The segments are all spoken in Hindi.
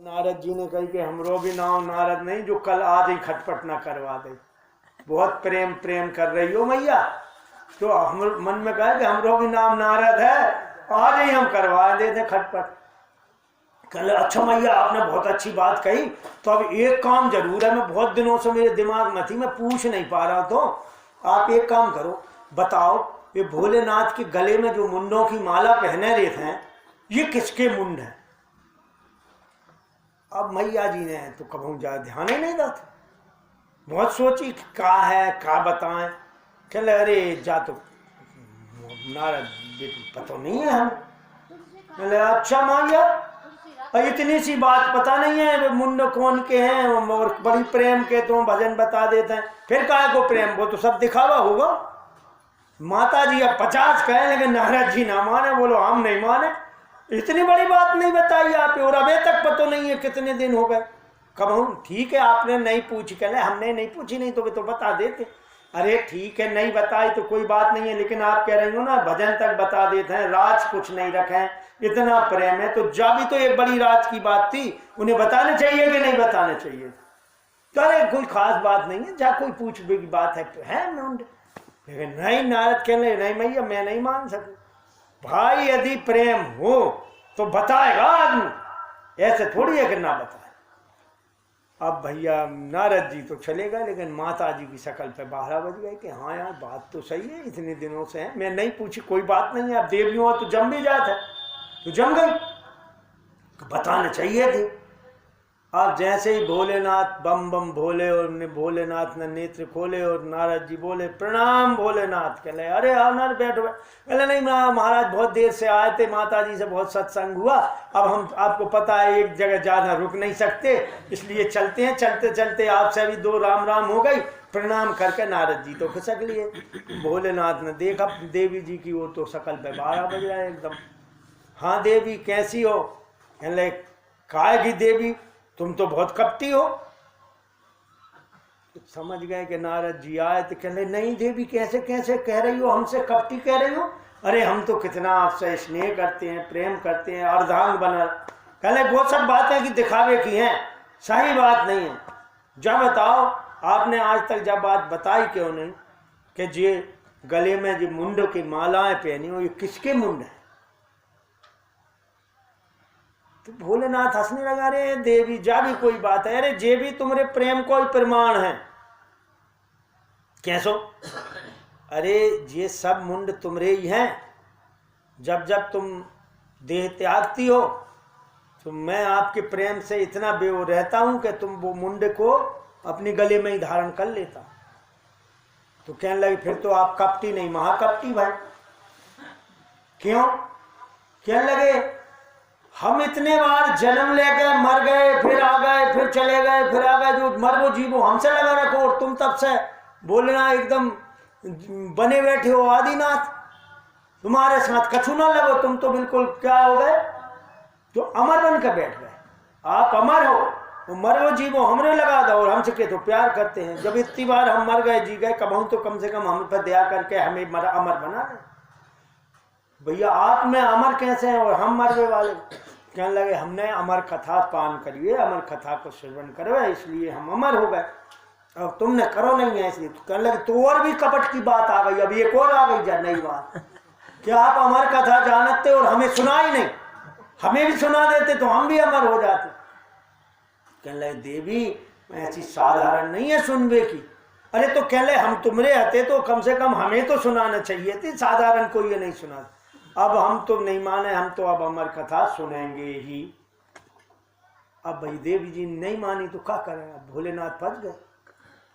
नारद जी ने कही कि हमरो भी नाम नारद नहीं जो कल आज ही खटपट ना करवा दे। बहुत प्रेम प्रेम कर रही हो मैया, तो हम मन में कहा कि हमरो भी नाम नारद है, आज ही हम करवा देते खटपट। कल अच्छा मैया आपने बहुत अच्छी बात कही, तो अब एक काम जरूर है, मैं बहुत दिनों से मेरे दिमाग में थी, मैं पूछ नहीं पा रहा, तो आप एक काम करो, बताओ ये भोलेनाथ के गले में जो मुंडों की माला पहने रहते हैं ये किसके मुंड है? अब मैया जी ने तो कभी ज्यादा ध्यान ही नहीं था, बहुत सोची क्या है क्या बताएं। चल अरे जा तो नारद पता नहीं है हम। अच्छा मैया इतनी सी बात पता नहीं है मुंड कौन के हैं और बड़ी प्रेम के तो भजन बता देते हैं, फिर काहे को प्रेम, वो तो सब दिखावा होगा। माता जी अब 50 कहें लेकिन नारद जी ना माने, बोलो हम नहीं माने, इतनी बड़ी बात नहीं बताई आप, और अभी तक पता नहीं है कितने दिन हो गए। कब ठीक है आपने नहीं पूछी, कहले हमने नहीं पूछी, नहीं तो बता देते। अरे ठीक है नहीं बताई तो कोई बात नहीं है, लेकिन आप कह रही हो ना भजन तक बता देते हैं, राज कुछ नहीं रखे हैं, इतना प्रेम है तो जा भी तो एक बड़ी राज की बात थी, उन्हें बताने चाहिए कि नहीं बताने चाहिए? तो अरे कोई खास बात नहीं है, जा कोई पूछने की बात है मुंड। लेकिन नहीं नारद कहने नहीं मैया मैं नहीं मान सकूं, भाई यदि प्रेम हो तो बताएगा आदमी, ऐसे थोड़ी है कि ना बताए। अब भैया नारद जी तो चले गए, लेकिन माता जी की शक्ल पे 12 बज गए कि हाँ यार बात तो सही है, इतने दिनों से है, मैं नहीं पूछी कोई बात नहीं है, अब देवियों तो जम भी जाता है, तो जम गई, तो बताने चाहिए थी। अब जैसे ही भोलेनाथ बम बम भोले और भोलेनाथ ने नेत्र खोले और नारद जी बोले प्रणाम भोलेनाथ, कहले अरे हाँ नारद बैठो, कहले नहीं महाराज बहुत देर से आए थे, माता जी से बहुत सत्संग हुआ, अब हम आपको पता है एक जगह ज़्यादा रुक नहीं सकते, इसलिए चलते हैं, चलते चलते आपसे भी 2 राम राम हो गई, प्रणाम करके नारद जी तो खिसक लिए। भोलेनाथ ने देखा देवी जी की वो तो शकल पे 12 बज रहा है एकदम। हाँ देवी कैसी हो? कहले काय की देवी तुम तो बहुत कपटी हो। तो समझ गए कि नारद जी आए, तो कहले नहीं देवी कैसे कैसे कह रही हो, हमसे कपटी कह रही हो? अरे हम तो कितना आपसे स्नेह करते हैं, प्रेम करते हैं, अर्धांग बना। कहले वो सब बातें कि दिखावे की हैं, सही बात नहीं है। जब बताओ आपने आज तक जब बात बताई क्यों नहीं कि जे गले में जो मुंड की मालाएं पहनी हो ये किसके मुंड है? तो भोलेनाथ हंसने लगा, रे देवी जा भी कोई बात है, अरे जे भी तुम्हारे प्रेम को ही प्रमाण है। कैसो? अरे ये सब मुंड तुम्हारे ही हैं, जब जब तुम देह त्यागती हो तो मैं आपके प्रेम से इतना बेओ रहता हूं कि तुम वो मुंड को अपने गले में ही धारण कर लेता। तो कहने लगे फिर तो आप कपटी नहीं महाकपटी भाई। क्यों? कहने लगे हम इतने बार जन्म ले गए, मर गए, फिर आ गए, फिर चले गए, फिर आ गए, जो मर वो जीवो हमसे लगा रखो, और तुम तब से बोलना एकदम बने बैठे हो आदिनाथ, तुम्हारे साथ कछु ना लगो, तुम तो बिल्कुल क्या हो गए, तो अमर बन कर बैठ गए। आप अमर हो, तो मर वो जीवो हमने लगा दो, और हमसे के तो प्यार करते हैं, जब इतनी बार हम मर गए जी गए, कब तो कम से कम हम पर दया करके हमें अमर बना दे। भैया आप में अमर कैसे हैं और हम मरने वाले? कहने लगे हमने अमर कथा पान करिए, अमर कथा को श्रवण करो, इसलिए हम अमर हो गए, अब तुमने करो नहीं है इसलिए। कहने लगे तो और भी कपट की बात आ गई, अब एक और आ गई नई बात, क्या आप अमर कथा जानते और हमें सुना ही नहीं, हमें भी सुना देते तो हम भी अमर हो जाते। कहने लगे देवी ऐसी साधारण नहीं है सुनबे की। अरे तो कहले हम तुमरे हते तो कम से कम हमें तो सुनाना चाहिए थी, साधारण को ये नहीं सुना। अब हम तो नहीं माने, हम तो अब अमर कथा सुनेंगे ही। अब भाई देवी जी नहीं मानी तो क्या करें, अब भोलेनाथ फंस गए।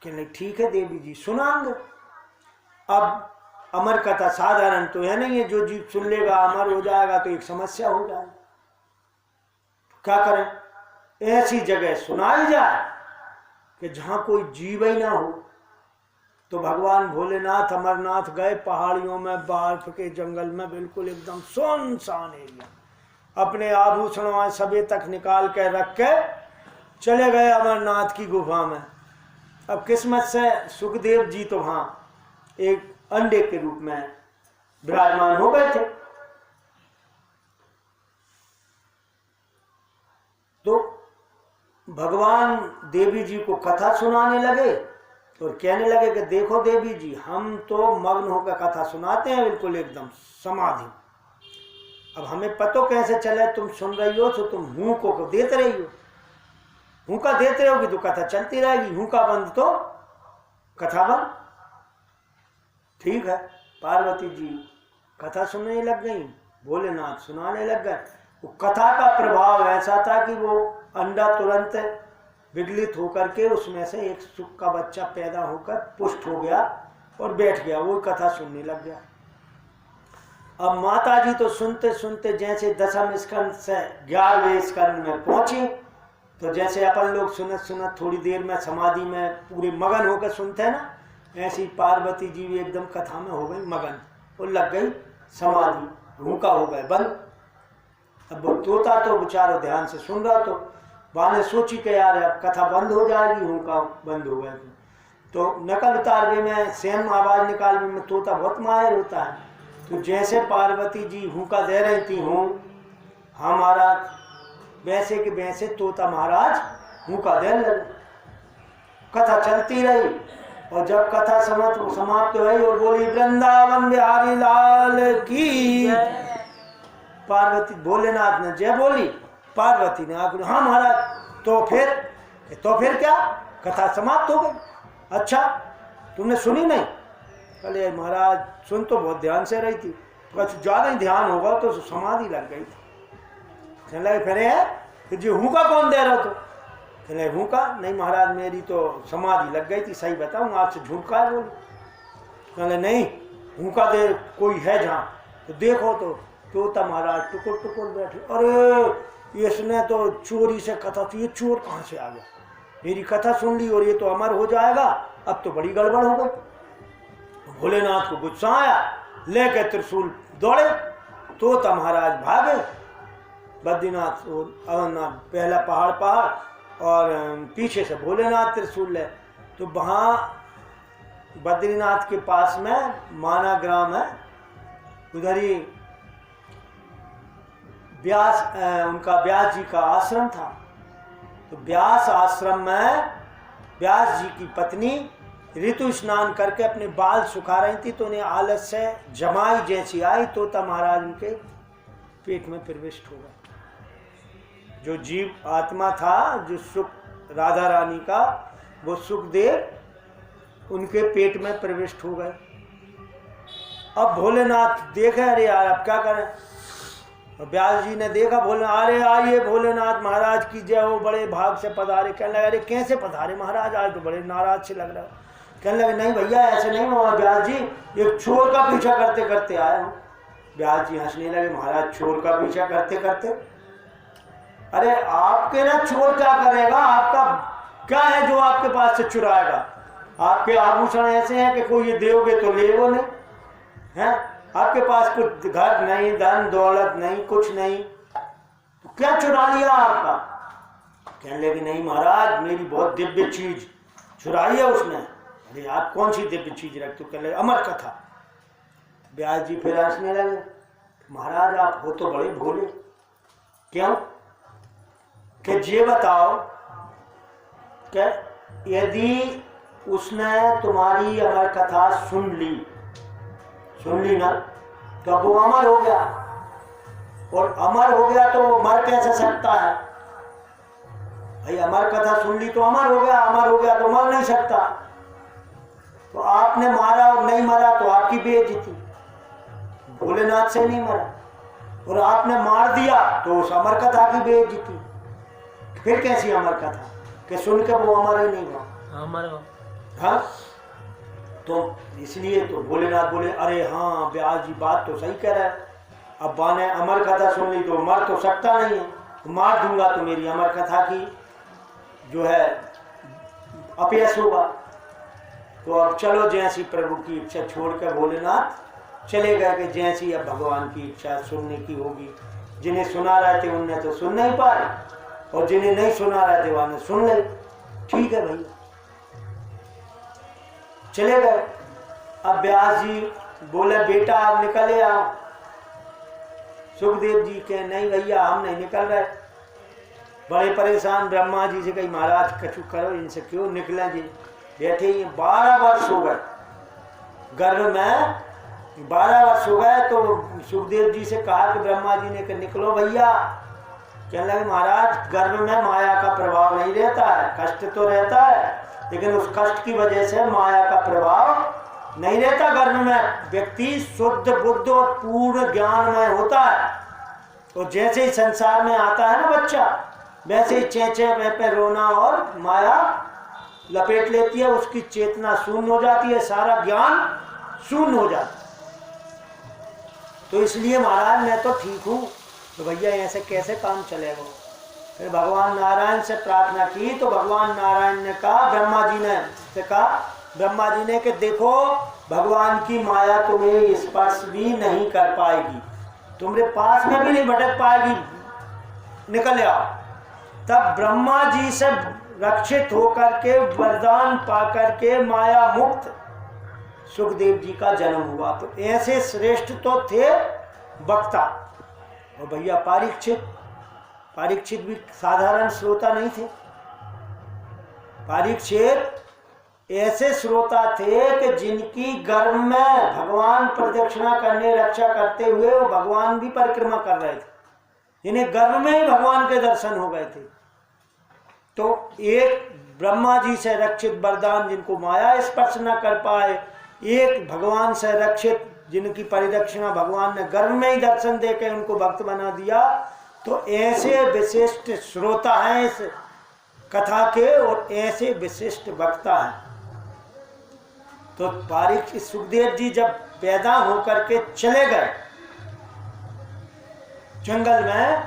कहने ठीक है देवी जी सुनाएंगे। अब अमर कथा साधारण तो है नहीं है, जो जीव सुन लेगा अमर हो जाएगा तो एक समस्या हो जाएगी, क्या करें? ऐसी जगह सुनाई जाए कि जहां कोई जीव ही ना हो। तो भगवान भोलेनाथ अमरनाथ गए पहाड़ियों में, बर्फ के जंगल में, बिल्कुल एकदम सुनसान एरिया, अपने आभूषणों सभी तक निकाल के रख के चले गए अमरनाथ की गुफा में। अब किस्मत से सुखदेव जी तो वहां एक अंडे के रूप में विराजमान हो गए थे। तो भगवान देवी जी को कथा सुनाने लगे और कहने लगे कि देखो देवी जी, हम तो मग्न होकर कथा सुनाते हैं बिल्कुल एकदम समाधि। अब हमें पता कैसे चले तुम सुन रही हो, तो तुम हूँ को देते रही हो, हूँ का देते रहोगी तो कथा चलती रहेगी, हूँ का बंद तो कथा बंद। ठीक है, पार्वती जी कथा सुनने लग गई, भोलेनाथ सुनाने लग गए। वो कथा का प्रभाव ऐसा था कि वो अंडा तुरंत विगलित होकर के उसमें से एक सुख का बच्चा पैदा होकर पुष्ट हो गया और बैठ गया, वो कथा सुनने लग गया। अब माता जी तो सुनते सुनते जैसे 10वें स्कंद से 11वें स्कंद में पहुंची, तो जैसे अपन लोग सुनत सुनत थोड़ी देर में समाधि में पूरे मगन होकर सुनते हैं ना, ऐसी पार्वती जी भी एकदम कथा में हो गई मगन और लग गई समाधि, भूखा हो गए बंद। अब वो तोता तो बेचारा ध्यान से सुन रहा, तो बाने सोची कि यार अब कथा बंद हो जाएगी, हुक्का बंद हो गया तो नकल उतारने में सेम आवाज निकालने में तोता बहुत माहिर होता है। तो जैसे पार्वती जी हुक्का दे रही थी हूँ हाँ महाराज, वैसे के वैसे तोता महाराज हुक्का देने लगे। कथा चलती रही और जब कथा समाप्त हुई और बोली वृंदावन बिहारी लाल की, पार्वती भोलेनाथ ने जय बोली, पार्वती ने आकर हाँ महाराज तो फिर क्या कथा समाप्त हो गई। अच्छा तुमने सुनी नहीं? अरे महाराज सुन तो बहुत ध्यान से रही थी, कुछ ज्यादा ही ध्यान होगा तो समाधि लग गई थी। कहने लगे फिर है कि जी हुक्का कौन दे रहा तो? कहने लगे हुक्का नहीं महाराज, मेरी तो समाधि लग गई थी, सही बताऊँ आपसे झूठ का है बोली? कहने नहीं हुक्का दे कोई है जहाँ तो देखो, तो महाराज टुकुर टुकुर बैठे। अरे इसने तो चोरी से कथा, तो ये चोर कहाँ से आ गया? मेरी कथा सुन ली और ये तो अमर हो जाएगा, अब तो बड़ी गड़बड़ हो गई। भोलेनाथ को गुस्सा आया, लेके त्रिशूल दौड़े, तो महाराज भागे बद्रीनाथ और अमरनाथ, पहला पहाड़ और पीछे से भोलेनाथ त्रिशूल ले। तो वहाँ बद्रीनाथ के पास में माना ग्राम है, उधर ही उनका व्यास जी का आश्रम था। तो व्यास आश्रम में व्यास जी की पत्नी ऋतु स्नान करके अपने बाल सुखा रही थी, तो उन्हें आलस से जमाई जैसी आई, तोता महाराज उनके पेट में प्रविष्ट हो गया। जो जीव आत्मा था, जो सुख राधा रानी का, वो सुखदेव उनके पेट में प्रविष्ट हो गए। अब भोलेनाथ देखे अरे यार अब क्या करें। व्यास जी ने देखा भोलेनाथ, अरे आइए भोलेनाथ महाराज की जय हो, बड़े भाग से पधारे। कहने लगे अरे कैसे पधारे महाराज, आज तो बड़े नाराज से लग रहा है। कहने लगे नहीं भैया ऐसे नहीं हुआ व्यास जी, एक चोर का पीछा करते करते आया हूँ। व्यास जी हंसने लगे, महाराज चोर का पीछा करते करते? अरे आपके ना चोर क्या करेगा, आपका क्या है जो आपके पास से चुराएगा? आपके आभूषण ऐसे हैं कि कोई ये दोगे तो ले वो नहीं है, आपके पास कुछ घर नहीं, धन दौलत नहीं, कुछ नहीं, तो क्या चुरा लिया आपका? कहने लगे नहीं महाराज मेरी बहुत दिव्य चीज चुराई है उसने। अरे आप कौन सी दिव्य चीज रखते हो? कहने लगे अमर कथा। व्यास जी फिर हंसने लगे, महाराज आप हो तो बड़े भोले, क्यों? कि ये बताओ कि यदि उसने तुम्हारी अमर कथा सुन ली ना, तो अब वो अमर हो गया, और अमर हो गया तो मर कैसे सकता है भाई? अमर कथा सुन ली तो अमर हो गया, अमर हो गया तो मर नहीं सकता। तो आपने मारा और नहीं मरा तो आपकी बेइज्जती, भोलेनाथ से नहीं मरा, और आपने मार दिया तो उस अमर कथा की बेइज्जती। फिर कैसी अमर कथा कि सुन के वो अमर ही नहीं हुआ, अमर हो। हाँ तो इसलिए तो भोलेनाथ बोले अरे हाँ व्यास जी बात तो सही कह रहा है, अब बाने अमर कथा सुन ली तो मर तो सकता नहीं है, तो मार दूंगा तो मेरी अमर कथा की जो है अपयश होगा। तो अब चलो जैसी प्रभु की इच्छा छोड़कर भोलेनाथ चले गए कि जैसी अब भगवान की इच्छा सुनने की होगी। जिन्हें सुना रहे थे उनने तो सुन नहीं पाए, और जिन्हें नहीं सुना रहे थे उन्हें सुन ले। ठीक है भैया, चले गए। अब व्यास जी बोले बेटा आप निकले आओ। सुखदेव जी के नहीं भैया हम नहीं निकल रहे। बड़े परेशान ब्रह्मा जी से कही महाराज कछु करो, इनसे क्यों निकले जी। बैठे ही 12 वर्ष हो गए गर्भ में, 12 वर्ष हो गए। तो सुखदेव जी से कहा कि ब्रह्मा जी ने कि निकलो भैया। कहने लगे महाराज गर्भ में माया का प्रभाव नहीं रहता है, कष्ट तो रहता है लेकिन उस कष्ट की वजह से माया का प्रभाव नहीं रहता। गर्भ में व्यक्ति शुद्ध बुद्ध और पूर्ण ज्ञानमय होता है। तो जैसे ही संसार में आता है ना बच्चा, वैसे ही चेंचे पे रोना और माया लपेट लेती है, उसकी चेतना शून्य हो जाती है, सारा ज्ञान शून्य हो जाता है। तो इसलिए महाराज मैं तो ठीक हूँ, तो भैया ऐसे कैसे काम चलेगा। फिर भगवान नारायण से प्रार्थना की तो भगवान नारायण ने कहा, ब्रह्मा जी ने से कहा ब्रह्मा जी ने कि देखो भगवान की माया तुम्हें स्पर्श भी नहीं कर पाएगी, तुम्हारे पास में भी नहीं भटक पाएगी, निकल आओ। तब ब्रह्मा जी से रक्षित होकर के वरदान पाकर के माया मुक्त सुखदेव जी का जन्म हुआ। तो ऐसे श्रेष्ठ तो थे वक्ता। और भैया परीक्षित भी साधारण श्रोता नहीं थे। परीक्षित ऐसे श्रोता थे कि जिनकी गर्भ में भगवान प्रदक्षिणा करने रक्षा करते हुए वो भगवान भी परिक्रमा कर रहे थे, जिन्हें गर्भ में ही भगवान के दर्शन हो गए थे। तो एक ब्रह्मा जी से रक्षित वरदान जिनको माया स्पर्श न कर पाए, एक भगवान से रक्षित जिनकी परिरक्षणा भगवान ने गर्भ में ही दर्शन देकर उनको भक्त बना दिया। तो ऐसे विशिष्ट श्रोता हैं इस कथा के और ऐसे विशिष्ट वक्ता हैं। तो परीक्षित सुखदेव जी जब पैदा होकर के चले गए जंगल में,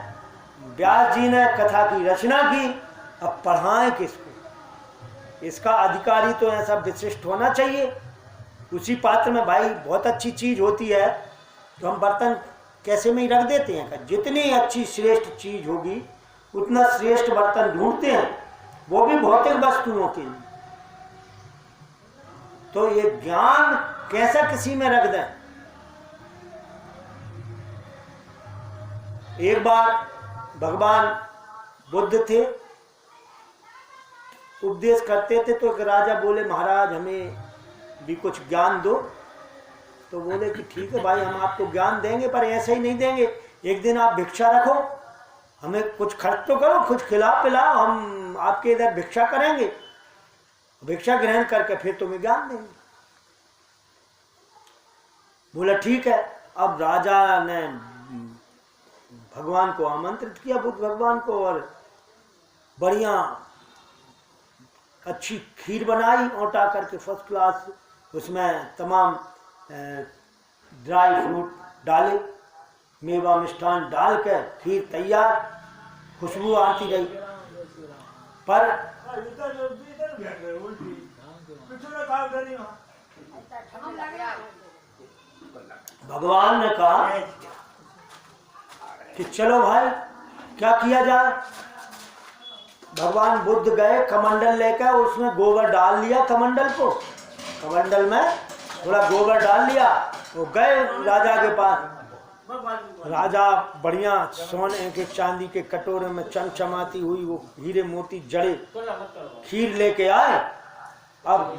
व्यास जी ने कथा की रचना की, अब पढ़ाएं किसको। इसका अधिकारी तो ऐसा विशिष्ट होना चाहिए। उसी पात्र में भाई बहुत अच्छी चीज होती है तो हम बर्तन कैसे में ही रख देते हैं। जितनी अच्छी श्रेष्ठ चीज होगी उतना श्रेष्ठ बर्तन ढूंढते हैं, वो भी भौतिक वस्तुओं के लिए। तो ये ज्ञान कैसा किसी में रख दें। एक बार भगवान बुद्ध थे, उपदेश करते थे, तो एक राजा बोले महाराज हमें भी कुछ ज्ञान दो। तो बोले कि ठीक है भाई हम आपको ज्ञान देंगे, पर ऐसे ही नहीं देंगे, एक दिन आप भिक्षा रखो, हमें कुछ खर्च तो करो, कुछ खिला पिलाओ, हम आपके इधर भिक्षा करेंगे, भिक्षा ग्रहण करके फिर तुम्हें ज्ञान देंगे। बोला ठीक है। अब राजा ने भगवान को आमंत्रित किया, बुद्ध भगवान को, और बढ़िया अच्छी खीर बनाई औटा करके फर्स्ट क्लास, उसमें तमाम ड्राई फ्रूट डाले, मेवा मिष्ठान डाल कर खीर तैयार, खुशबू आती रही। पर भगवान ने कहा कि चलो भाई क्या किया जाए। भगवान बुद्ध गए कमंडल लेकर, उसमें गोबर डाल लिया, कमंडल में थोड़ा गोबर डाल लिया, वो गए राजा के पास। राजा बढ़िया सोने के चांदी के कटोरे में चमचमाती हुई वो हीरे मोती जड़े खीर लेके आए। अब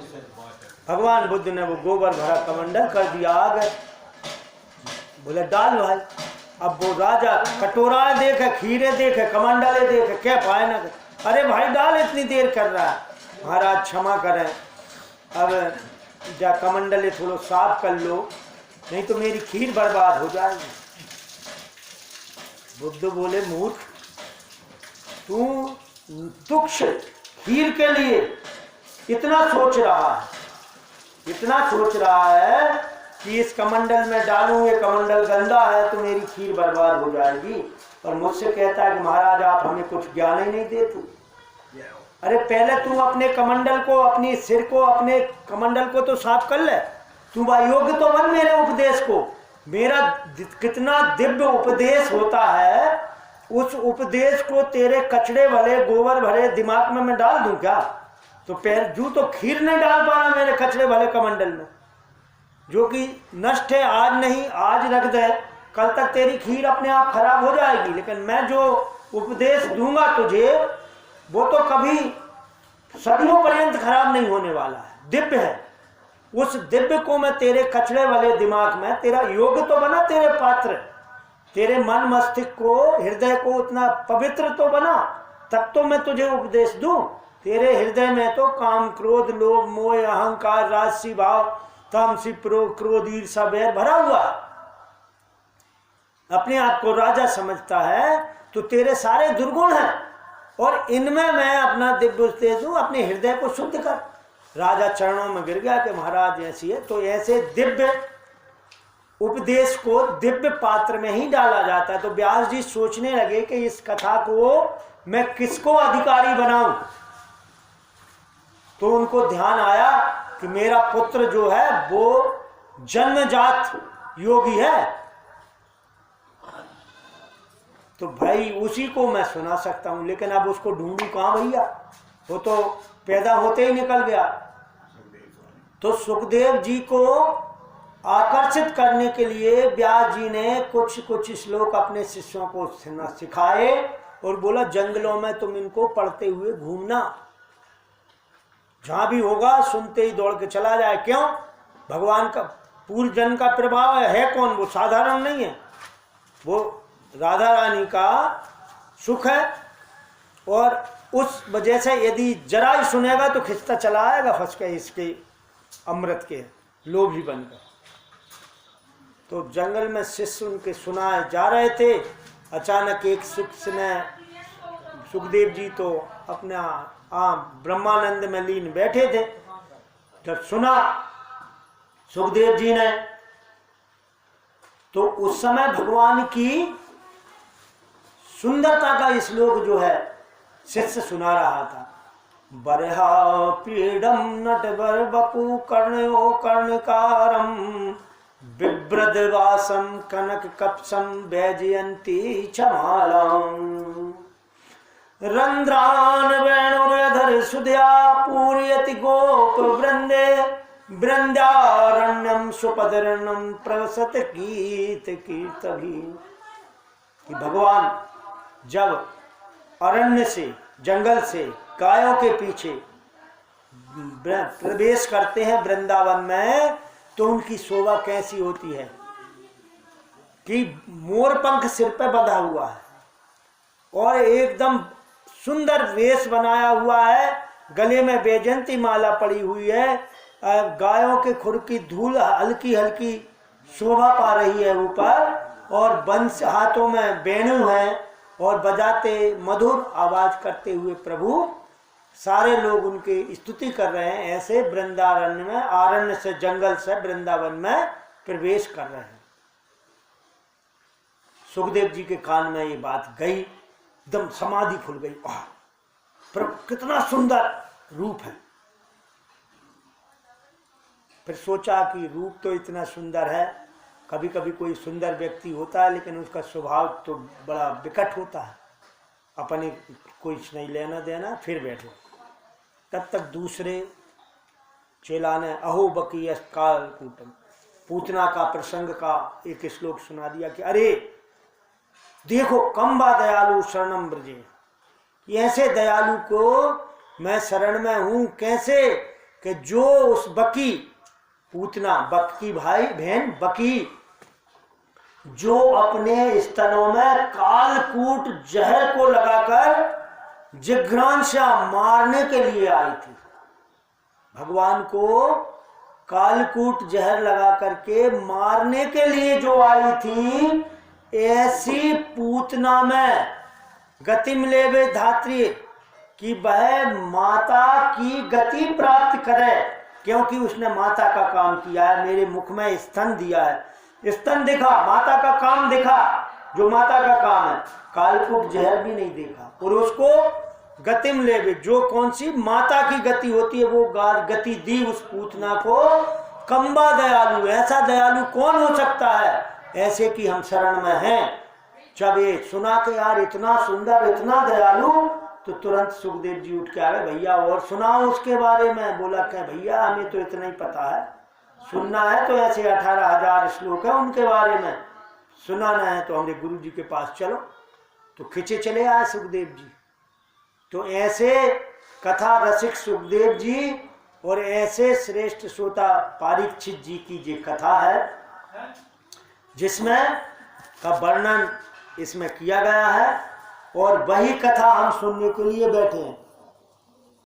भगवान बुद्ध ने वो गोबर भरा कमंडल कर दिया, आ गए, बोले डाल भाई। अब वो राजा कटोरा देखे, खीरे देखे, कमंडले देखे, क्या पाए ना, अरे भाई डाल, इतनी देर कर रहा है। महाराज क्षमा करें, अब जा कमंडले थोड़ा साफ कर लो, नहीं तो मेरी खीर बर्बाद हो जाएगी। बुद्ध बोले मूर्ख, तू तुक्ष खीर के लिए इतना सोच रहा है कि इस कमंडल में डालूं, ये कमंडल गंदा है तो मेरी खीर बर्बाद हो जाएगी। और मुझसे कहता है कि महाराज आप हमें कुछ ज्ञान ही नहीं देते। अरे पहले तू अपने कमंडल को, अपनी सिर को, अपने कमंडल को तो साफ कर ले, तू योग्य तो बन मेरे उपदेश को। मेरा कितना दिव्य उपदेश होता है, उस उपदेश को तेरे कचड़े भरे गोबर भरे दिमाग में मैं डाल दूं क्या? तो जू तो खीर नहीं डाल पा रहा मेरे कचड़े भरे कमंडल में, जो कि नष्ट है, आज नहीं आज रख दे, कल तक तेरी खीर अपने आप खराब हो जाएगी। लेकिन मैं जो उपदेश दूंगा तुझे वो तो कभी सदियों पर्यंत खराब नहीं होने वाला है, दिव्य है। उस दिव्य को मैं तेरे कचड़े वाले दिमाग में, तेरा योग्य तो बना, तेरे पात्र, तेरे मन मस्तिष्क को, हृदय को उतना पवित्र तो बना, तब तो मैं तुझे उपदेश दूं। तेरे हृदय में तो काम, क्रोध, लोभ, मोह, अहंकार, राजसी भाव, तामसी क्रोध, ईर्ष्या, बैर भरा हुआ। अपने आप को राजा समझता है तो तेरे सारे दुर्गुण हैं, और इनमें मैं अपना दिव्य उपदेश दूं। अपने हृदय को शुद्ध कर। राजा चरणों में गिर गया कि महाराज ऐसी है। तो ऐसे दिव्य उपदेश को दिव्य पात्र में ही डाला जाता है। तो व्यास जी सोचने लगे कि इस कथा को मैं किसको अधिकारी बनाऊं। तो उनको ध्यान आया कि मेरा पुत्र जो है वो जन्मजात योगी है, तो भाई उसी को मैं सुना सकता हूं। लेकिन अब उसको ढूंढूं कहां भैया, वो तो पैदा होते ही निकल गया। तो सुखदेव जी को आकर्षित करने के लिए व्यास जी ने कुछ श्लोक अपने शिष्यों को सिखाए और बोला जंगलों में तुम इनको पढ़ते हुए घूमना, जहां भी होगा सुनते ही दौड़ के चला जाए। क्यों? भगवान का पूर्व जन्म का प्रभाव है कौन, वो साधारण नहीं है, वो राधा रानी का सुख है। और उस वजह से यदि जरा ही सुनेगा तो खिंचता चला आएगा फंस के इसके अमृत के लोभी बनकर। तो जंगल में शिष्य उनके सुनाए जा रहे थे। अचानक एक शिष्य ने, सुखदेव जी तो अपने ब्रह्मानंद में लीन बैठे थे, जब सुना सुखदेव जी ने, तो उस समय भगवान की सुंदरता का श्लोक जो है शिष्य सुना रहा था। बरहा पीडम नटवर बपु कर्णयो कर्णकारम बिभ्रद वासम कनक कपसम वैजयंती छमालम रंध्रान वेणुरधर सुदया पूर्यति गोप वृंदे वृंदारण्यम सुपदरणम प्रवसत गीत कीर्तभी। कि भगवान जब अरण्य से, जंगल से गायों के पीछे प्रवेश करते हैं वृंदावन में, तो उनकी शोभा कैसी होती है कि मोर पंख सिर पे बंधा हुआ है और एकदम सुंदर वेश बनाया हुआ है, गले में वैजयंती माला पड़ी हुई है, गायों के खुर की धूल हल्की हल्की शोभा पा रही है ऊपर, और बंस हाथों में वेणु है और बजाते मधुर आवाज करते हुए प्रभु, सारे लोग उनकी स्तुति कर रहे हैं। ऐसे वृंदारण्य में, आरण्य से, जंगल से वृंदावन में प्रवेश कर रहे हैं। सुखदेव जी के कान में ये बात गई, एकदम समाधि खुल गई। प्रभु कितना सुंदर रूप है। फिर सोचा कि रूप तो इतना सुंदर है, कभी कभी कोई सुंदर व्यक्ति होता है लेकिन उसका स्वभाव तो बड़ा विकट होता है, अपने कुछ नहीं लेना देना, फिर बैठो। तब तक दूसरे चेला ने अहो बकी काल कूटम, पूतना का प्रसंग का एक श्लोक सुना दिया कि अरे देखो कम्बा दयालु शरणम ब्रजे, ऐसे दयालु को मैं शरण में हूं। कैसे? कि जो उस बकी, पूतना बक की भाई बहन बकी, जो अपने स्तनों में कालकूट जहर को लगाकर जिघ्रांशा मारने के लिए आई थी। भगवान को कालकूट जहर लगा करके मारने के लिए जो आई थी, ऐसी पूतना में गति मिलेवे धात्री कि वह माता की गति प्राप्त करे, क्योंकि उसने माता का काम किया है। मेरे मुख में स्तन दिया है, स्तन देखा, माता का काम देखा, जो माता का काम है। कालकूट जहर भी नहीं देखा, और उसको गतिम लेवे, जो कौन सी माता की गति होती है वो गति दी उस पूतना को। कंबा दयालु, ऐसा दयालु कौन हो सकता है ऐसे कि हम शरण में हैं। जब ये सुना के यार इतना सुंदर, इतना दयालु, तो तुरंत सुखदेव जी उठ के आ गए, भैया और सुनाओ उसके बारे में। बोला क्या भैया हमें तो इतना ही पता है, सुनना है तो ऐसे 18,000 श्लोक है उनके बारे में, सुनाना है तो हमारे गुरु जी के पास चलो। तो खिंचे चले आए सुखदेव जी। तो ऐसे कथा रसिक सुखदेव जी और ऐसे श्रेष्ठ श्रोता परीक्षित जी की ये कथा है जिसमें का वर्णन इसमें किया गया है, और वही कथा हम सुनने के लिए बैठे हैं।